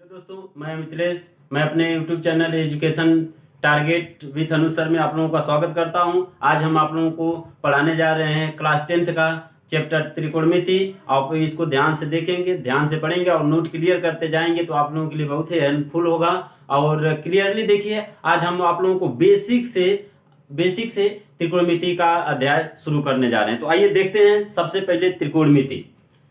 Hello दोस्तों, मैं मिथिलेश। मैं अपने YouTube channel education target with Anuj sir में आप लोगों का स्वागत करता हूं। आज हम आप लोगों को पढ़ाने जा रहे हैं क्लास 10th का चैप्टर त्रिकोणमिति। आप इसको ध्यान से देखेंगे, ध्यान से पढ़ेंगे और नोट क्लियर करते जाएंगे तो आप लोगों के लिए बहुत ही हेल्पफुल होगा। और क्लियरली देखिए, आज हम आप लोगों को बेसिक से त्रिकोणमिति का अध्याय शुरू करने जा रहे हैं। तो आइए देखते हैं। सबसे पहले त्रिकोणमिति।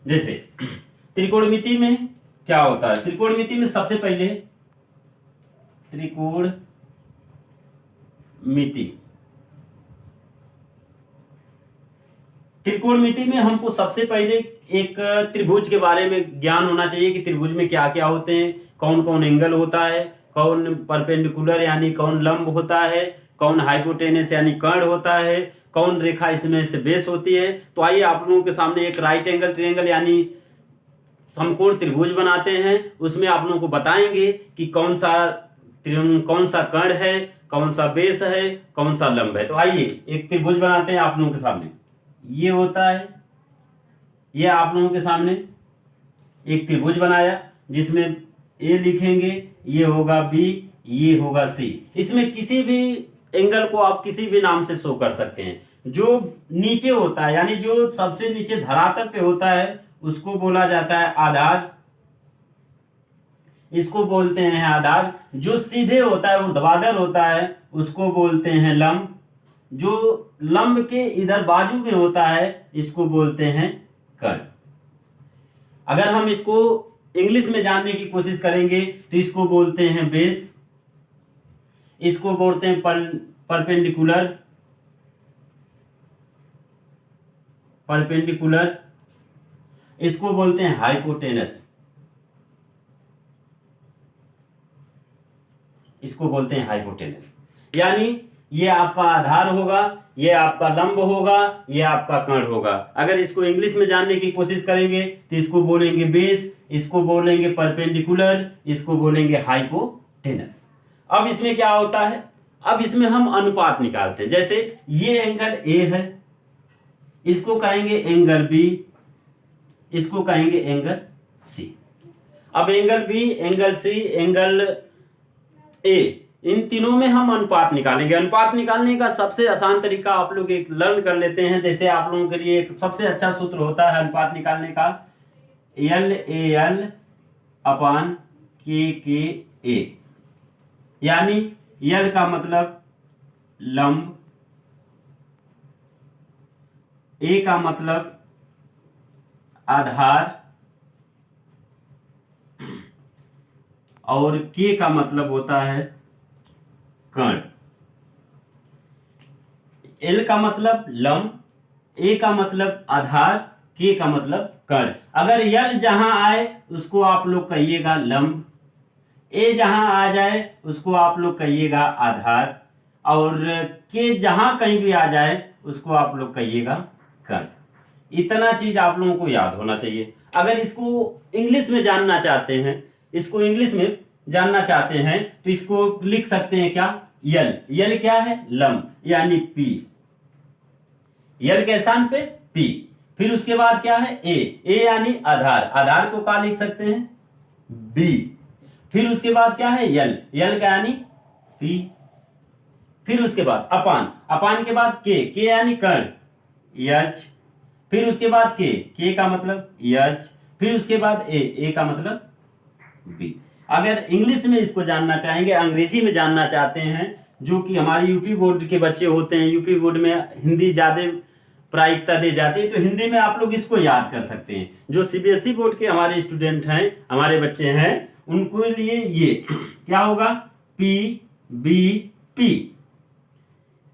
जैसे त्रिकोणमिति में क्या होता है? त्रिकोणमिति में सबसे पहले त्रिकोणमिति में हमको सबसे पहले एक त्रिभुज के बारे में ज्ञान होना चाहिए कि त्रिभुज में क्या क्या होते हैं, कौन कौन एंगल होता है, कौन परपेंडिकुलर यानी कौन लंब होता है, कौन हाइपोटेनस यानी कर्ण होता है, कौन रेखा इसमें से बेस होती है। तो आइए आप लोगों के सामने एक राइट एंगल ट्रायंगल यानी समकोण त्रिभुज बनाते हैं। उसमें आप लोगों को बताएंगे कि कौन सा कर्ण है, कौन सा बेस है, कौन सा लंब है। तो आइए एक त्रिभुज बनाते हैं आप लोगों के सामने। ये होता है, ये आप लोगों के सामने एक त्रिभुज बनाया जिसमें ए लिखेंगे, ये होगा बी, ये होगा सी। इसमें किसी भी एंगल को आप किसी भी नाम से शो कर सकते हैं। जो नीचे होता है यानी जो सबसे नीचे धरातल पे होता है उसको बोला जाता है आधार, इसको बोलते हैं आधार। जो सीधे होता है ऊर्ध्वाधर होता है उसको बोलते हैं लंब। जो लंब के इधर बाजू में होता है इसको बोलते हैं कर्ण। अगर हम इसको इंग्लिश में जानने की कोशिश करेंगे तो इसको बोलते हैं बेस, इसको बोलते हैं परपेंडिकुलर, इसको बोलते हैं हाइपोटेनस, इसको बोलते हैं हाइपोटेनस। यानी ये आपका आधार होगा, ये आपका लंब होगा, ये आपका कर्ण होगा। अगर इसको इंग्लिश में जानने की कोशिश करेंगे तो इसको बोलेंगे बेस, इसको बोलेंगे परपेंडिकुलर, इसको बोलेंगे हाइपोटेनस। अब इसमें क्या होता है? अब इसमें हम अनुपात निकालते हैं। जैसे ये एंगल ए है, इसको कहेंगे एंगल बी, इसको कहेंगे एंगल सी। अब angle B, angle C, angle A, इन तीनों में हम अनुपात निकालेंगे। अनुपात निकालने का सबसे आसान तरीका आप लोग एक लर्न कर लेते हैं। जैसे आप लोगों के लिए एक सबसे अच्छा सूत्र होता है अनुपात निकालने का, LAL अपान KKA। यानी L का मतलब लंब, A का मतलब आधार और K का मतलब होता है कर्ण। L का मतलब लंब, A का मतलब आधार, K का मतलब कर्ण। अगर L जहां आए उसको आप लोग कहिएगा लंब, A जहां आ जाए उसको आप लोग कहिएगा आधार, और K जहां कहीं भी आ जाए उसको आप लोग कहिएगा कर्ण। इतना चीज आप लोगों को याद होना चाहिए। अगर इसको इंग्लिश में जानना चाहते हैं, तो इसको लिख सकते हैं क्या? यल क्या है? लंब यानी P, यल के स्थान पे P। फिर उसके बाद क्या है? ए यानी आधार, आधार को क्या लिख सकते हैं? B। फिर उसके बाद क्या है? यल का यानी P। फिर उसके बाद अपान के बाद के यानी कर्ण, H। फिर उसके बाद के का मतलब H। फिर उसके बाद ए का मतलब B। अगर इंग्लिश में इसको जानना चाहेंगे, अंग्रेजी में जानना चाहते हैं, जो कि हमारे यूपी बोर्ड के बच्चे होते हैं, यूपी बोर्ड में हिंदी ज्यादा प्रायिकता दी जाती है, तो हिंदी में आप लोग इसको याद कर सकते हैं। जो सीबीएसई बोर्ड के हमारे स्टूडेंट हैं, हमारे बच्चे हैं, उनको लिए ये क्या होगा? PBP,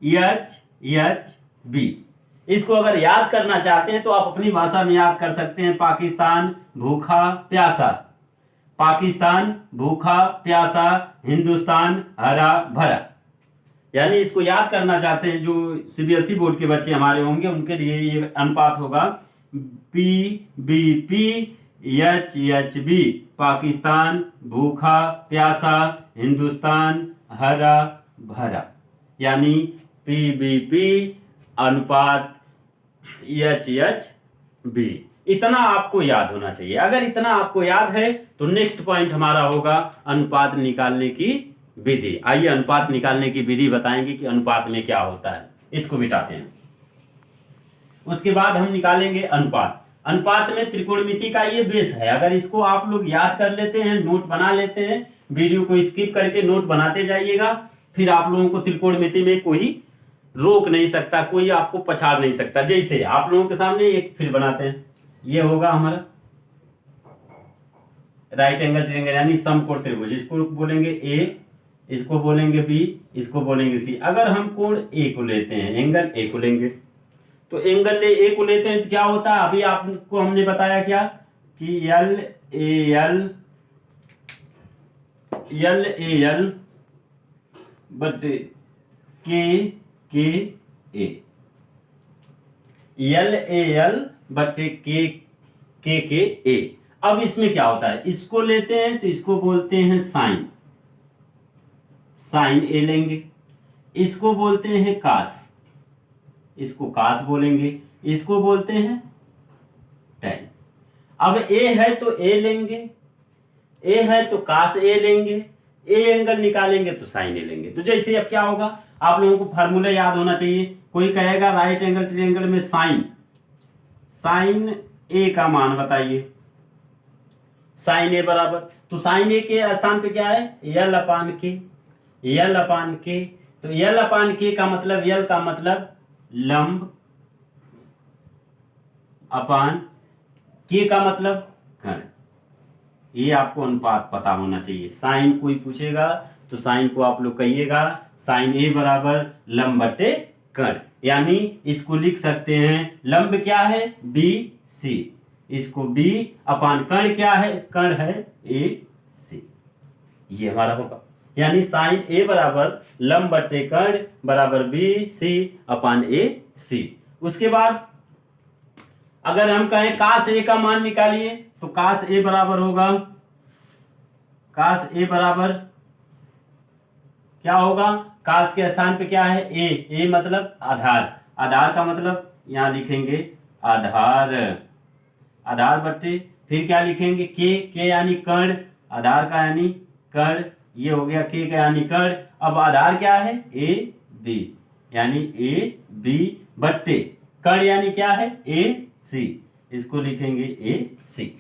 HB। इसको अगर याद करना चाहते हैं तो आप अपनी भाषा में याद कर सकते हैं। पाकिस्तान भूखा प्यासा, हिंदुस्तान हरा भरा। यानी इसको याद करना चाहते हैं जो सीबीएसई बोर्ड के बच्चे हमारे होंगे, उनके लिए ये अनुपात होगा PBP HHB। पाकिस्तान भूखा प्यासा, हिंदुस्तान हरा भरा। यानी PBP अनुपात HHB। इतना आपको याद होना चाहिए। अगर इतना आपको याद है तो नेक्स्ट पॉइंट हमारा होगा अनुपात निकालने की विधि। आइए अनुपात निकालने की विधि बताएंगे कि अनुपात में क्या होता है। इसको मिटाते हैं, उसके बाद हम निकालेंगे अनुपात। अनुपात में त्रिकोणमिति का ये बेस है। अगर इसको आप लोग याद कर लेते हैं, नोट बना लेते हैं, वीडियो को स्किप करके नोट बनाते जाइएगा, फिर आप लोगों को त्रिकोणमिति में कोई रोक नहीं सकता, कोई आपको पछाड़ नहीं सकता। जैसे आप लोगों के सामने एक फिर बनाते हैं, ये होगा हमारा राइट एंगल ट्रायंगल यानी समकोण त्रिभुज। इसको बोलेंगे ए, इसको बोलेंगे बी, इसको बोलेंगे सी। अगर हम कोण ए को लेते हैं, एंगल ए को लेंगे, तो एंगल ए को लेते हैं तो क्या होता है, अभी आपको हमने बताया क्या कि एल ए एल बट के ए, एल ए एल बट के ए। अब इसमें क्या होता है, इसको लेते हैं तो इसको बोलते हैं साइन, साइन ए लेंगे। इसको बोलते हैं कास, इसको कास बोलेंगे। इसको बोलते हैं टैन। अब ए है तो ए लेंगे, ए है तो कास ए लेंगे, ए एंगल निकालेंगे तो साइन ए लेंगे। तो जैसे अब क्या होगा, आप लोगों को फार्मूला याद होना चाहिए। कोई कहेगा राइट एंगल ट्रायंगल में साइन ए का मान बताइए, साइन ए बराबर, तो साइन ए के स्थान पे क्या है, यल अपान के, यल अपान के। तो यल अपान के का मतलब, यल का मतलब लंब, अपान के का मतलब कर्ण। ये आपको अनुपात पता होना चाहिए। साइन कोई पूछेगा तो साइन को आप लोग कहिएगा साइन ए बराबर लंब बटे कर्ण, यानी इसको लिख सकते हैं लंब क्या है बी सी, इसको बी अपान कर्ण क्या है, कर्ण है ए सी। ये हमारा होगा, यानी साइन ए बराबर लंब बटे कर्ण बराबर बी सी अपान ए सी। उसके बाद अगर हम कहें कास ए का मान निकालिए, तो कास ए बराबर होगा, कास ए बराबर क्या होगा, कास के स्थान पे क्या है ए मतलब आधार, आधार का मतलब यहां लिखेंगे आधार, आधार बट्टे फिर क्या लिखेंगे के यानी कर्ण, आधार का यानी कर्ण, ये हो गया के का यानी कर्ण। अब आधार क्या है ए बी, यानी ए बी बट्टे कर्ण यानी क्या है ए सी, इसको लिखेंगे ए सी।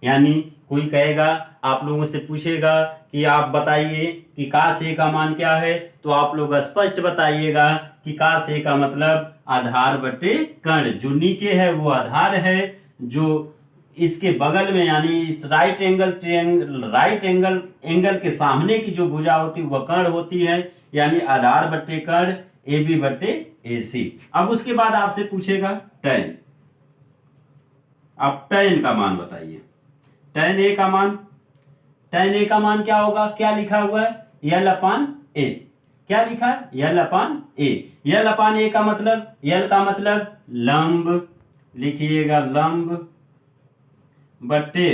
यानी कोई कहेगा, आप लोगों से पूछेगा कि आप बताइए कि कास ए का मान क्या है, तो आप लोग स्पष्ट बताइएगा कि कास ए का मतलब आधार बटे कर्ण। जो नीचे है वो आधार है, जो इसके बगल में यानी इस राइट एंगल के सामने की जो भुजा होती है वह कर्ण होती है, यानी आधार बट्टे कर्ण ए बी बट्टे ए सी। अब उसके बाद आपसे पूछेगा टैन, आप टैन का मान बताइए, टैन ए का मान, टैन ए का मान क्या होगा, क्या लिखा हुआ है यल अपान ए, क्या लिखा है यल अपान ए। यल अपान ए का मतलब, यल का मतलब लंब, लिखिएगा लंब बट्टे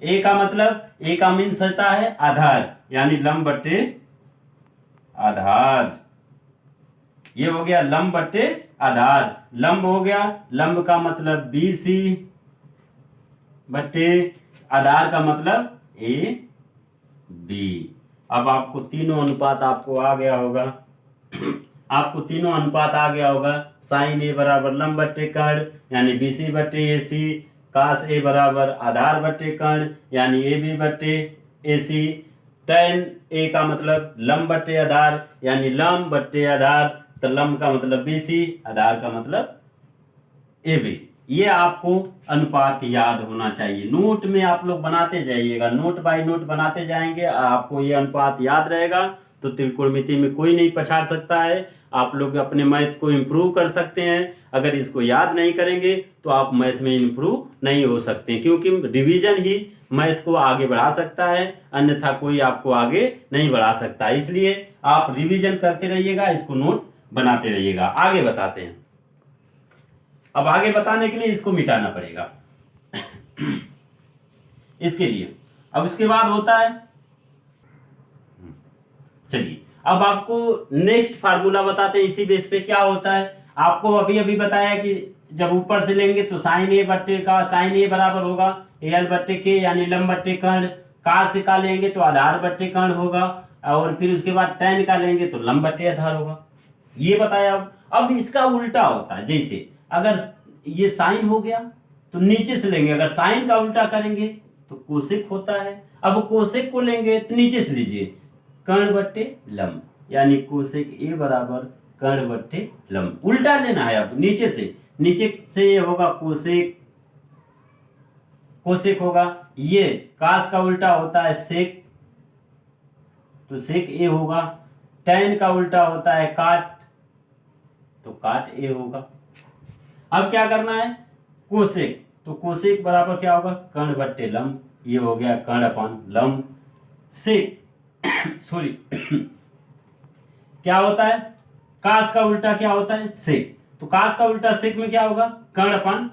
ए का मतलब, ए का मीन्स होता है आधार, यानी लंब बट्टे आधार। ये हो गया लंब बट्टे आधार, लंब हो गया, लंब का मतलब बी सी बट्टे आधार का मतलब ए बी। अब आपको तीनों अनुपात आपको आ गया होगा, आपको तीनों अनुपात आ गया होगा। साइन ए बराबर लंब बट्टे कर्ण यानी बी सी बट्टे ए सी, कास ए बराबर आधार बट्टे कर्ण यानी ए बी बट्टे ए सी, टैन ए का मतलब लंब बट्टे आधार यानी लंब बट्टे आधार, तो लंब का मतलब बी सी, आधार का मतलब ए बी। ये आपको अनुपात याद होना चाहिए। नोट में आप लोग बनाते जाइएगा, नोट बाय नोट बनाते जाएंगे, आपको ये अनुपात याद रहेगा तो त्रिकोणमिति में कोई नहीं पछाड़ सकता है। आप लोग अपने मैथ को इम्प्रूव कर सकते हैं। अगर इसको याद नहीं करेंगे तो आप मैथ में इम्प्रूव नहीं हो सकते, क्योंकि रिवीजन ही मैथ को आगे बढ़ा सकता है, अन्यथा कोई आपको आगे नहीं बढ़ा सकता। इसलिए आप रिवीजन करते रहिएगा, इसको नोट बनाते रहिएगा। आगे बताते हैं। अब आगे बताने के लिए इसको मिटाना पड़ेगा इसके लिए। अब उसके बाद होता है, चलिए अब आपको नेक्स्ट फार्मूला बताते हैं। इसी बेस पे क्या होता है, आपको अभी अभी बताया कि जब ऊपर से लेंगे तो साइन ए बट्टे का साइन ए बराबर होगा एल बट्टे के यानी लंब बट्टे कर्ण, का से का लेंगे तो आधार बट्टे कर्ण होगा, और फिर उसके बाद tan का लेंगे तो लंब बट्टे आधार होगा। ये बताया। अब इसका उल्टा होता है, जैसे अगर ये साइन हो गया तो नीचे से लेंगे, अगर साइन का उल्टा करेंगे तो कोसेक होता है। अब कोसेक को लेंगे तो नीचे से लीजिए कर्ण बट्टे लंब, यानी कोसेक ए बराबर कर्ण बट्टे लंब। उल्टा लेना है, अब नीचे से ये होगा कोसेक, कोसेक होगा। ये कास का उल्टा होता है सेक, तो सेक ए होगा। tan का उल्टा होता है काट, तो काट ए होगा। अब क्या करना है, कोसेक, तो कोसेक बराबर क्या होगा कर्ण बट्टे लंब, ये हो गया कर्ण अपान लंब। सेक सॉरी क्या होता है, कास का उल्टा क्या होता है सेक, तो कास का उल्टा सेक में क्या होगा कर्ण अपान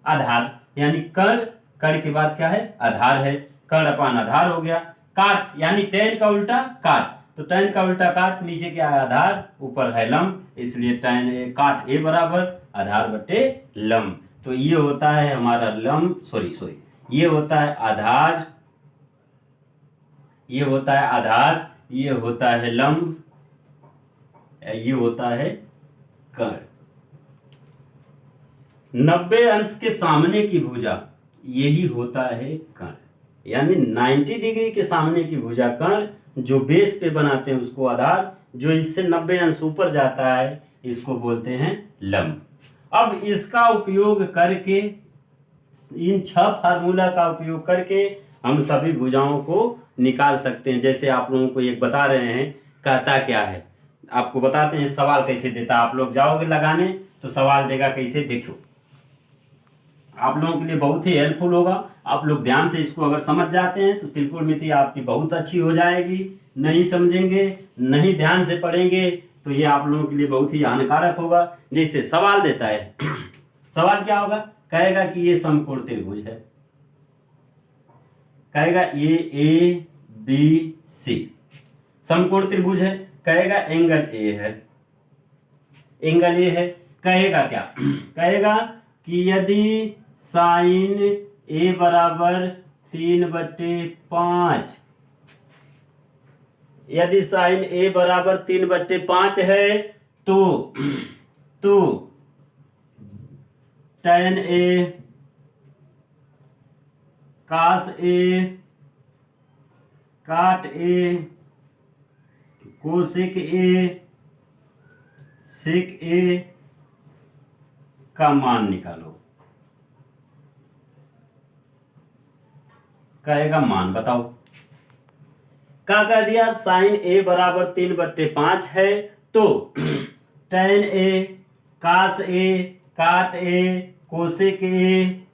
आधार, यानी कर्ण के बाद क्या है आधार है, कर्ण अपान आधार हो गया। काट यानी tan का उल्टा काट, तो tan का उल्टा काट, नीचे क्या है आधार, ऊपर है लंब, इसलिए tan काट ए बराबर आधार बट्टे लंब। तो ये होता है हमारा लंब, सॉरी ये होता है आधार, ये होता है आधार, ये होता है लंब, ये होता है कर्ण। 90 अंश के सामने की भुजा, यही होता है कर्ण, यानी 90 डिग्री के सामने की भुजा कर्ण, जो बेस पे बनाते हैं उसको आधार, जो इससे 90 अंश ऊपर जाता है इसको बोलते हैं लंब। अब इसका उपयोग करके, इन 6 फार्मूला का उपयोग करके हम सभी भुजाओं को निकाल सकते हैं। जैसे आप लोगों को एक बता रहे हैं कहता क्या है, आपको बताते हैं सवाल कैसे देता। आप लोग जाओगे लगाने तो सवाल देगा कैसे, देखो आप लोगों के लिए बहुत ही हेल्पफुल होगा। आप लोग ध्यान से इसको अगर समझ जाते हैं तो त्रिकोणमिति आपकी बहुत अच्छी हो जाएगी। नहीं समझेंगे, नहीं ध्यान से पढ़ेंगे तो ये आप लोगों के लिए बहुत ही हानिकारक होगा। जैसे सवाल देता है सवाल क्या होगा, कहेगा कि ये समकोण त्रिभुज है, कहेगा ये ए बी सी समकोण त्रिभुज है, कहेगा एंगल ए है, एंगल ए है। कहेगा क्या, कहेगा कि यदि साइन ए बराबर 3/5, यदि साइन ए बराबर 3/5 है तो tan ए कास ए काट ए कोसेक ए सेक ए का मान निकालो। कहेगा मान बताओ, क्या कह दिया, साइन ए बराबर 3/5 है तो tan ए कास ए काट ए कोसेक ए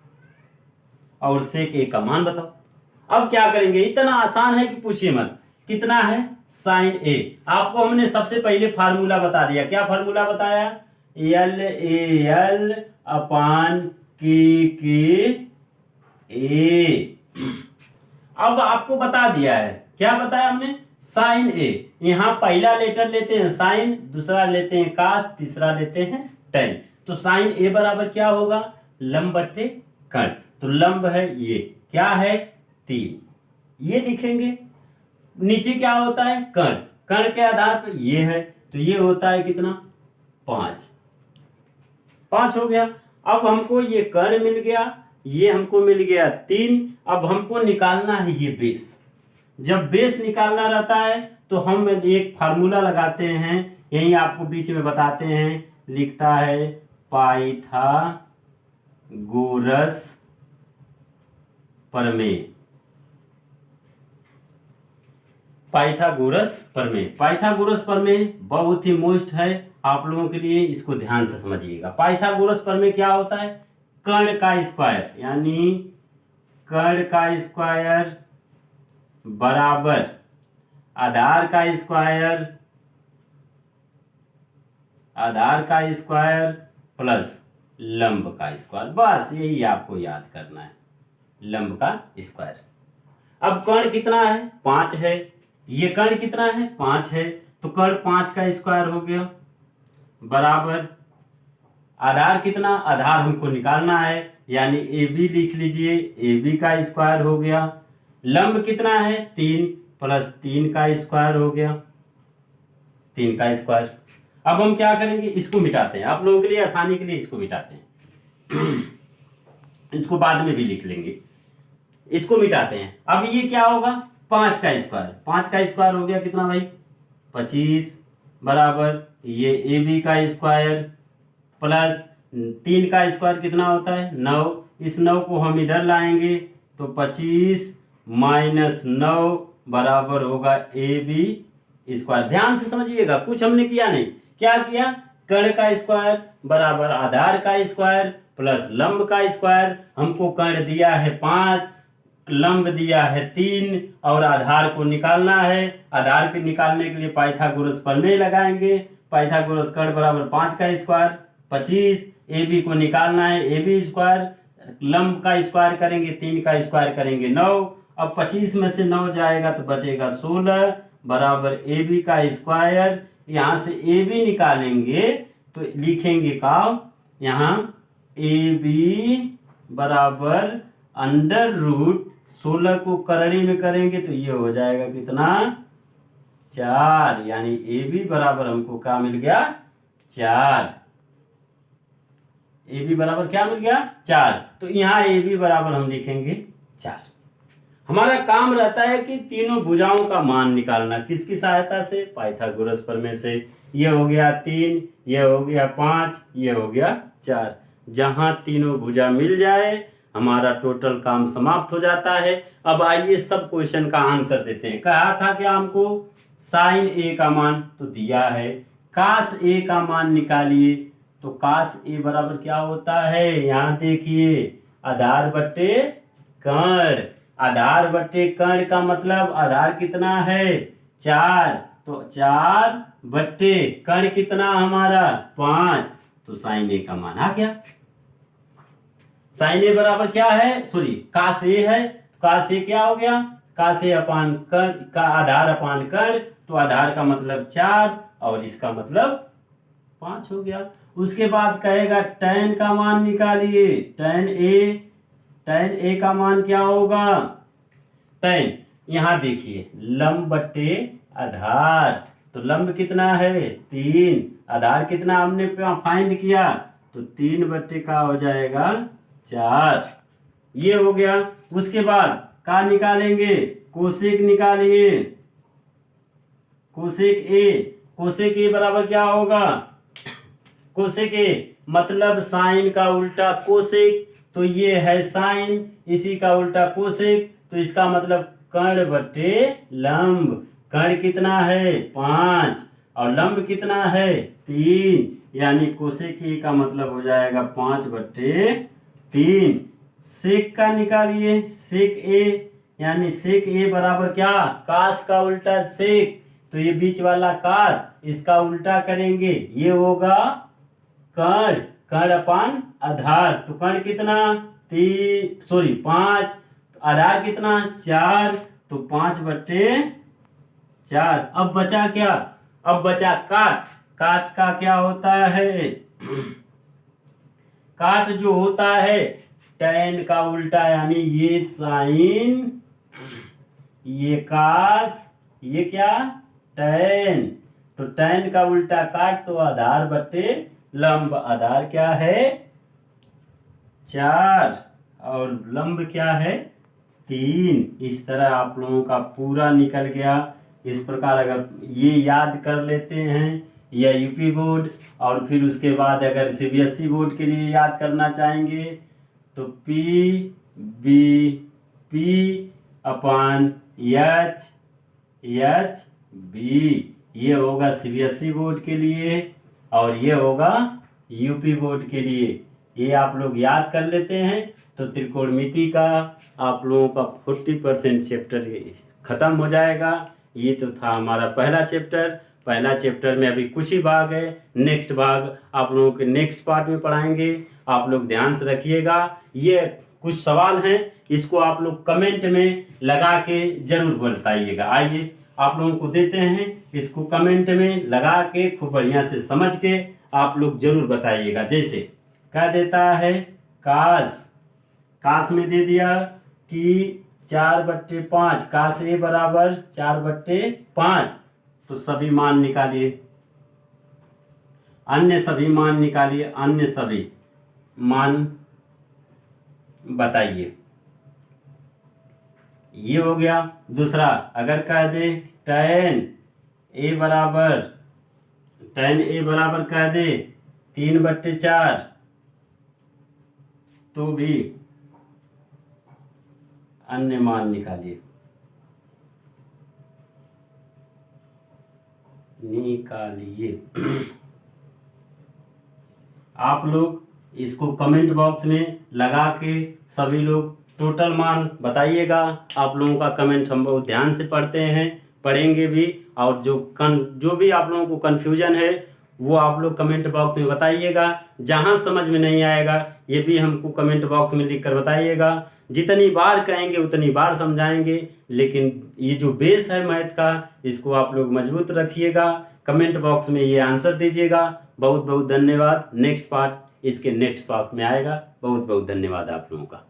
और सेक ए का मान बताओ। अब क्या करेंगे, इतना आसान है कि पूछिए मत। कितना है साइन ए, आपको हमने सबसे पहले फार्मूला बता दिया। क्या फार्मूला बताया, एल ए एल अपान के ए। अब आपको बता दिया है, क्या बताया हमने, साइन ए, यहाँ पहला लेटर लेते हैं साइन, दूसरा लेते हैं कास, तीसरा लेते हैं tan। तो साइन ए बराबर क्या होगा लंब बट्टे कर्ण, तो लंब है ये क्या है 3, ये लिखेंगे। नीचे क्या होता है कर्ण, कर्ण के आधार पर ये है, तो ये होता है कितना 5 हो गया। अब हमको ये कर्ण मिल गया, ये हमको मिल गया 3। अब हमको निकालना है ये बेस। जब बेस निकालना रहता है तो हम एक फार्मूला लगाते हैं, यही आपको बीच में बताते हैं, लिखता है पाइथागोरस प्रमेय। पाइथागोरस प्रमेय, पाइथागोरस प्रमेय बहुत ही मोस्ट है आप लोगों के लिए, इसको ध्यान से समझिएगा। पाइथागोरस प्रमेय क्या होता है, कर्ण का स्क्वायर, यानी कर्ण का स्क्वायर बराबर आधार का स्क्वायर, आधार का स्क्वायर प्लस लंब का स्क्वायर। बस यही आपको याद करना है, लंब का स्क्वायर। अब कर्ण कितना है 5 है, ये कर्ण कितना है 5 है, तो कर्ण 5 का स्क्वायर हो गया बराबर आधार कितना, आधार हमको निकालना है, यानी ए बी लिख लीजिए, ए बी का स्क्वायर हो गया। लंब कितना है 3 प्लस 3 का स्क्वायर हो गया, 3 का स्क्वायर। अब हम क्या करेंगे, इसको मिटाते हैं, आप लोगों के लिए आसानी के लिए इसको मिटाते हैं इसको बाद में भी लिख लेंगे, इसको मिटाते हैं। अब ये क्या होगा 5 का स्क्वायर, 5 का स्क्वायर हो गया कितना भाई 25 बराबर ये ए बी का स्क्वायर प्लस 3 का स्क्वायर कितना होता है 9, इस 9 को हम इधर लाएंगे तो 25 माइनस 9 बराबर होगा ए बी स्क्वायर। ध्यान से समझिएगा, कुछ हमने किया नहीं, क्या किया, कर्ण का स्क्वायर बराबर आधार का स्क्वायर प्लस लंब का स्क्वायर। हमको कर्ण दिया है 5, लंब दिया है 3 और आधार को निकालना है। आधार के निकालने के लिए पाइथागोरस प्रमेय लगाएंगे। पाइथागोरस कर्ण बराबर 5 का स्क्वायर 25, ए बी को निकालना है ए बी स्क्वायर, लंब का स्क्वायर करेंगे 3 का स्क्वायर करेंगे 9। अब 25 में से 9 जाएगा तो बचेगा 16 बराबर ए बी का स्क्वायर। यहाँ से ए बी निकालेंगे तो लिखेंगे का यहाँ ए बी बराबर अंडर रूट 16 को करड़ी में करेंगे तो ये हो जाएगा कितना 4, यानी ए बी बराबर हमको क्या मिल गया 4। ए बी बराबर क्या मिल गया 4। तो यहाँ ए बी बराबर हम लिखेंगे 4। हमारा काम रहता है कि तीनों भुजाओं का मान निकालना, किसकी सहायता से, पाइथागोरस प्रमेय से। ये हो गया 3, ये हो गया 5, ये हो गया 4। जहां तीनों भुजा मिल जाए हमारा टोटल काम समाप्त हो जाता है। अब आइए सब क्वेश्चन का आंसर देते हैं। कहा था कि हमको साइन ए का मान तो दिया है, कास ए का मान निकालिए। तो कास ए बराबर क्या होता है, यहाँ देखिए आधार बट्टे कर्ण। आधार बट्टे कर्ण का मतलब आधार कितना है 4, तो 4 बट्टे कर्ण कितना हमारा 5, तो साइन ए का मान आ गया। साइन ए बराबर क्या है, सॉरी कास ए है, कास ए क्या हो गया, कास ए अपान कर्ण का आधार अपान कर्ण, तो आधार का मतलब 4 और इसका मतलब 5 हो गया। उसके बाद कहेगा tan का मान निकालिए। tan ए का मान क्या होगा, tan यहाँ देखिए लंब बट्टे आधार, तो लंब कितना है 3, आधार कितना हमने फाइंड किया तो 3 बट्टे का हो जाएगा 4, ये हो गया। उसके बाद का निकालेंगे, कोसेक निकालिए। कोसेक ए बराबर क्या होगा, कोसेक ए मतलब साइन का उल्टा कोसेक, तो ये है साइन, इसी का उल्टा कोसेक, तो इसका मतलब कर्ण बट्टे लंब। कर्ण कितना है 5 और लंब कितना है 3, यानी कोसेक ए का मतलब हो जाएगा 5 बट्टे 3। सेक का निकालिए, सेक ए, यानी सेक ए बराबर क्या, कास का उल्टा सेक, तो ये बीच वाला कास, इसका उल्टा करेंगे ये होगा कर्ण, कर्ण अपान आधार, तो कर्ण कितना 5, आधार कितना 4, तो 5 बट्टे 4। अब बचा क्या, अब बचा काट। काट का क्या होता है, काट जो होता है tan का उल्टा, यानी ये साइन, ये कास, ये क्या tan, तो tan का उल्टा काट, तो आधार बट्टे लंब। आधार क्या है 4 और लंब क्या है 3। इस तरह आप लोगों का पूरा निकल गया। इस प्रकार अगर ये याद कर लेते हैं या यूपी बोर्ड, और फिर उसके बाद अगर सीबीएसई बोर्ड के लिए याद करना चाहेंगे तो पी अपान एच बी, ये होगा सीबीएसई बोर्ड के लिए और ये होगा यूपी बोर्ड के लिए। ये आप लोग याद कर लेते हैं तो त्रिकोणमिति का आप लोगों का 40% चैप्टर खत्म हो जाएगा। ये तो था हमारा पहला चैप्टर। पहला चैप्टर में अभी कुछ ही भाग है, नेक्स्ट भाग आप लोगों के नेक्स्ट पार्ट में पढ़ाएंगे। आप लोग ध्यान से रखिएगा। ये कुछ सवाल हैं, इसको आप लोग कमेंट में लगा के जरूर बताइएगा। आइए आप लोगों को देते हैं, इसको कमेंट में लगा के खूब बढ़िया से समझ के आप लोग जरूर बताइएगा। जैसे क्या देता है, काश में दे दिया कि 4/5, काश ए बराबर 4/5, तो सभी मान निकालिए, अन्य सभी मान निकालिए, अन्य सभी मान बताइए। ये हो गया। दूसरा, अगर कह दे tan ए बराबर कह दे 3/4, तो भी अन्य मान निकालिए, आप लोग इसको कमेंट बॉक्स में लगा के सभी लोग टोटल मान बताइएगा। आप लोगों का कमेंट हम बहुत ध्यान से पढ़ते हैं, पढ़ेंगे भी, और जो भी आप लोगों को कन्फ्यूजन है वो आप लोग कमेंट बॉक्स में बताइएगा। जहां समझ में नहीं आएगा ये भी हमको कमेंट बॉक्स में लिख कर बताइएगा। जितनी बार कहेंगे उतनी बार समझाएंगे, लेकिन ये जो बेस है मैथ का, इसको आप लोग मजबूत रखिएगा। कमेंट बॉक्स में ये आंसर दीजिएगा। बहुत बहुत धन्यवाद। नेक्स्ट पार्ट इसके नेक्स्ट पार्ट में आएगा। बहुत बहुत धन्यवाद आप लोगों का।